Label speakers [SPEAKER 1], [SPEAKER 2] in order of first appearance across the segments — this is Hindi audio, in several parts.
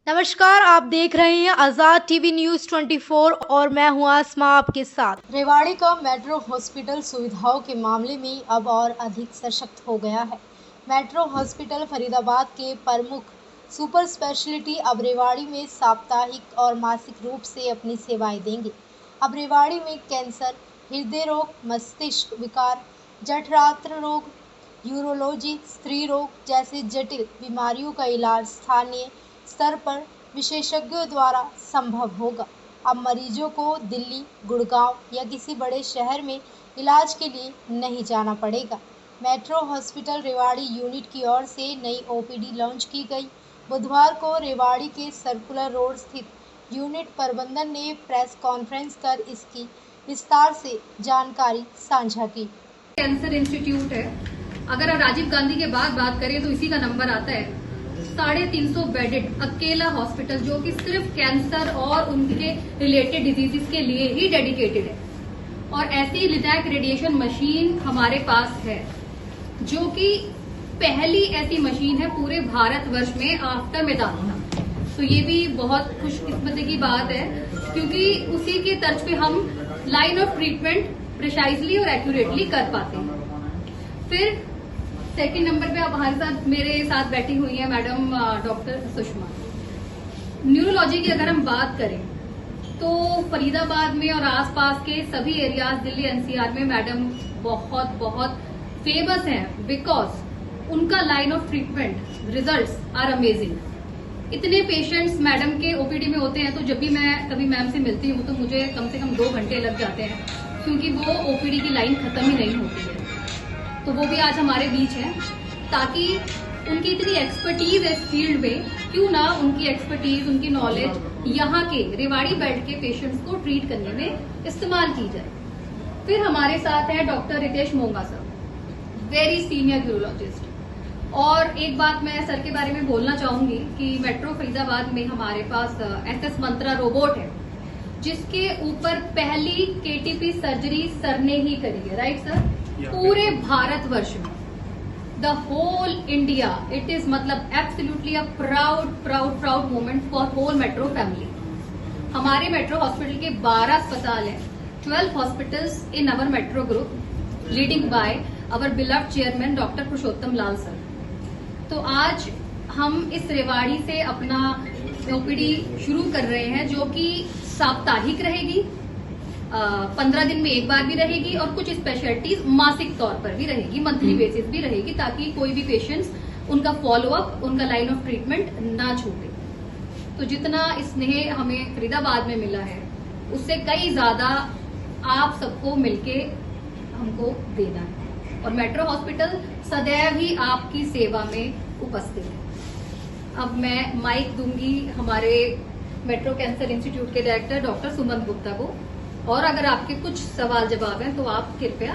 [SPEAKER 1] नमस्कार, आप देख रहे हैं आजाद टीवी न्यूज 24 और मैं हूं आसमा आपके साथ। रेवाड़ी का मेट्रो हॉस्पिटल सुविधाओं के मामले में अब और अधिक सशक्त हो गया है। मेट्रो हॉस्पिटल फरीदाबाद के प्रमुख सुपर स्पेशलिटी अब रेवाड़ी में साप्ताहिक और मासिक रूप से अपनी सेवाएं देंगे। अब रेवाड़ी में कैंसर, हृदय रोग, मस्तिष्क विकार, जठरांत्र रोग, यूरोलॉजी, स्त्री रोग जैसे जटिल बीमारियों का इलाज स्थानीय स्तर पर विशेषज्ञों द्वारा संभव होगा। अब मरीजों को दिल्ली, गुड़गांव या किसी बड़े शहर में इलाज के लिए नहीं जाना पड़ेगा। मेट्रो हॉस्पिटल रेवाड़ी यूनिट की ओर से नई ओपीडी लॉन्च की गई। बुधवार को रेवाड़ी के सर्कुलर रोड स्थित यूनिट प्रबंधन ने प्रेस कॉन्फ्रेंस कर इसकी विस्तार से जानकारी साझा की।
[SPEAKER 2] कैंसर इंस्टीट्यूट है। अगर राजीव गांधी के बाद बात करें तो इसी का नंबर आता है। 350 बेडेड अकेला हॉस्पिटल जो कि सिर्फ कैंसर और उनके रिलेटेड डिजीजेस के लिए ही डेडिकेटेड है। और ऐसी लिनैक रेडिएशन मशीन हमारे पास है जो कि पहली ऐसी मशीन है पूरे भारतवर्ष में आफ्टर मेदांता। तो ये भी बहुत खुशकिस्मती की बात है क्योंकि उसी के तर्ज पे हम लाइन ऑफ ट्रीटमेंट प्रिसाइजली और एक्यूरेटली कर पाते हैं। फिर सेकंड नंबर पे आप हमारे साथ मेरे साथ बैठी हुई है मैडम डॉक्टर सुषमा। न्यूरोलॉजी की अगर हम बात करें तो फरीदाबाद में और आसपास के सभी एरियाज दिल्ली एनसीआर में मैडम बहुत बहुत फेमस हैं बिकॉज उनका line of treatment results are amazing. इतने पेशेंट्स मैडम के ओपीडी में होते हैं तो जब भी मैं कभी मैम से मिलती हूँ तो मुझे कम से कम 2 घंटे लग जाते हैं क्योंकि वो ओपीडी की लाइन खत्म ही नहीं होती है। तो वो भी आज हमारे बीच हैं ताकि उनकी इतनी एक्सपर्टीज है इस फील्ड में, क्यों ना उनकी एक्सपर्टीज, उनकी नॉलेज यहाँ के रेवाड़ी बेल्ट के पेशेंट्स को ट्रीट करने में इस्तेमाल की जाए। फिर हमारे साथ है डॉक्टर रितेश मोंगा सर, वेरी सीनियर यूरोलॉजिस्ट। और एक बात मैं सर के बारे में बोलना चाहूंगी कि मेट्रो फरीदाबाद में हमारे पास SS मंत्रा रोबोट है जिसके ऊपर पहली KTP सर्जरी सर ने ही करी है। Right sir? पूरे भारतवर्ष में, the whole India, it is मतलब absolutely a proud proud proud moment for whole metro family. हमारे मेट्रो हॉस्पिटल के 12 अस्पताल हैं, 12 hospitals in our metro group leading by our beloved chairman doctor Purushottam Lal sir. तो आज हम इस रेवाड़ी से अपना ओपीडी शुरू कर रहे हैं जो कि साप्ताहिक रहेगी, 15 दिन में एक बार भी रहेगी और कुछ स्पेशलिटीज मासिक तौर पर भी रहेगी, मंथली बेसिस भी रहेगी ताकि कोई भी पेशेंट्स उनका फॉलोअप, उनका लाइन ऑफ ट्रीटमेंट ना छूटे। तो जितना स्नेह हमें फरीदाबाद में मिला है उससे कई ज्यादा आप सबको मिलके हमको देना है और मेट्रो हॉस्पिटल सदैव ही आपकी सेवा में उपस्थित है। अब मैं माइक दूंगी हमारे मेट्रो कैंसर इंस्टीट्यूट के डायरेक्टर डॉक्टर सुमंत गुप्ता को, और अगर आपके कुछ सवाल जवाब हैं तो आप कृपया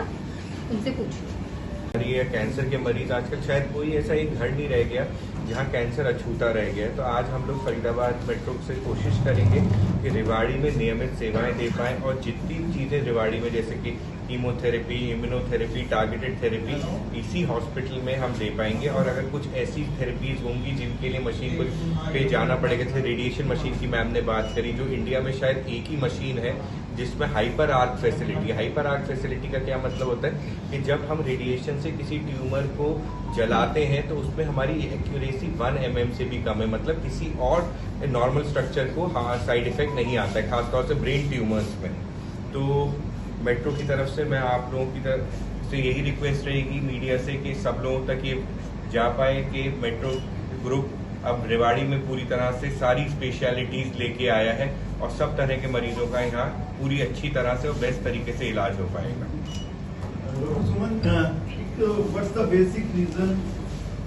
[SPEAKER 2] उनसे पूछिए।
[SPEAKER 3] ये कैंसर के मरीज आजकल शायद कोई ऐसा एक घर नहीं रह गया जहाँ कैंसर अछूता रह गया। तो आज हम लोग फरीदाबाद मेट्रो से कोशिश करेंगे कि रेवाड़ी में नियमित सेवाएं दे पाएं और जितनी चीजें रेवाड़ी में जैसे कि कीमोथेरेपी, इम्यूनोथेरेपी, टारगेटेड थेरेपी इसी हॉस्पिटल में हम दे पाएंगे। और अगर कुछ ऐसी थेरेपीज होंगी जिनके लिए मशीन पे जाना पड़ेगा, जैसे रेडिएशन मशीन की मैम ने बात करी जो इंडिया में शायद एक ही मशीन है जिसमें hyper arc facility. Hyper arc facility का क्या मतलब होता है कि जब हम रेडिएशन से किसी ट्यूमर को जलाते हैं तो उसमें हमारी एक्यूरेसी 1 mm से भी कम है, मतलब किसी और नॉर्मल स्ट्रक्चर को साइड इफेक्ट नहीं आता है, खासतौर से ब्रेन ट्यूमर्स में। तो मेट्रो की तरफ से मैं आप लोगों की तरफ से यही रिक्वेस्ट रहेगी मीडिया से कि सब लोगों तक ये जा पाए कि मेट्रो ग्रुप अब रेवाड़ी में पूरी तरह से सारी स्पेशलिटीज लेके आया है और सब तरह के मरीजों का यहाँ पूरी अच्छी तरह से और बेस्ट तरीके से इलाज हो पाएगा।
[SPEAKER 4] What's the basic reason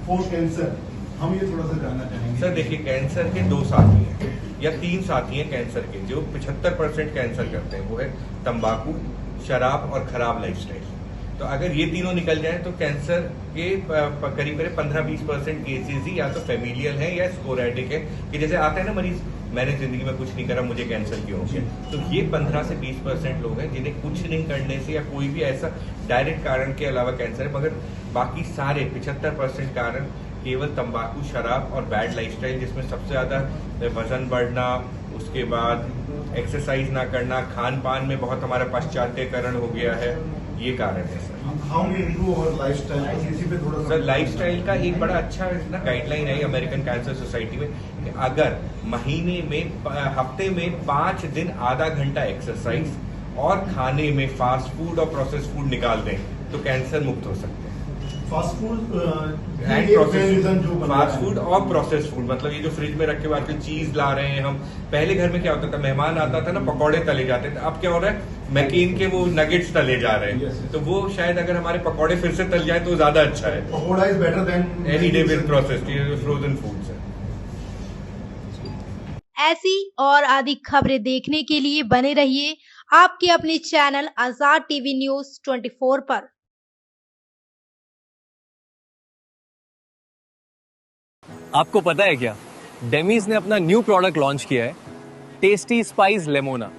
[SPEAKER 4] for cancer, हम ये थोड़ा सा जानना चाहेंगे।
[SPEAKER 3] सर देखिए, कैंसर के 2 साथी हैं या 3 साथी हैं कैंसर के जो 75% कैंसर करते हैं। वो है तंबाकू, शराब और खराब लाइफस्टाइल। तो अगर ये तीनों निकल जाए तो कैंसर के करीब 15-20% केसेज ही या तो फेमिलियल है या स्पोरेडिक है, कि जैसे आता है ना मरीज मैंने जिंदगी में कुछ नहीं करा मुझे कैंसर क्यों हो गया। तो ये 15 से 20% लोग हैं जिन्हें कुछ नहीं करने से या कोई भी ऐसा डायरेक्ट कारण के अलावा कैंसर है, मगर बाकी सारे 75% कारण केवल तंबाकू, शराब और बैड लाइफस्टाइल, जिसमें सबसे ज्यादा वजन बढ़ना, उसके बाद एक्सरसाइज ना करना, खान पान में बहुत हमारा पाश्चात्यकरण हो गया है, ये कारण है sir.
[SPEAKER 4] How we improve our lifestyle, इसी पे थोड़ा
[SPEAKER 3] सर लाइफस्टाइल का एक बड़ा अच्छा ना गाइडलाइन है अमेरिकन कैंसर सोसाइटी में कि अगर महीने में हफ्ते में 5 दिन आधा घंटा एक्सरसाइज और खाने में फास्ट फूड और प्रोसेस फूड निकाल दें तो कैंसर मुक्त हो सकते हैं।
[SPEAKER 4] Fast food
[SPEAKER 3] and process fast food और प्रोसेस फूड, मतलब ये जो फ्रिज में रखे हुए आजकल चीज ला रहे हैं हम। पहले घर में क्या होता था, मेहमान आता था ना, पकौड़े तले जाते थे। अब क्या हो रहा है, मैकीन के वो नगेट्स तले जा रहे हैं।
[SPEAKER 4] Yes.
[SPEAKER 3] तो वो शायद अगर हमारे पकौड़े फिर से तल जाए तो ज्यादा अच्छा है।
[SPEAKER 4] Pakora is better than
[SPEAKER 3] any day with processed frozen foods है।
[SPEAKER 1] ऐसी और अधिक खबरें देखने के लिए बने रहिए आपके अपने चैनल आजाद टीवी न्यूज 24 पर।
[SPEAKER 5] आपको पता है क्या, डेमीज ने अपना न्यू प्रोडक्ट लॉन्च किया है, टेस्टी स्पाइस लेमोना।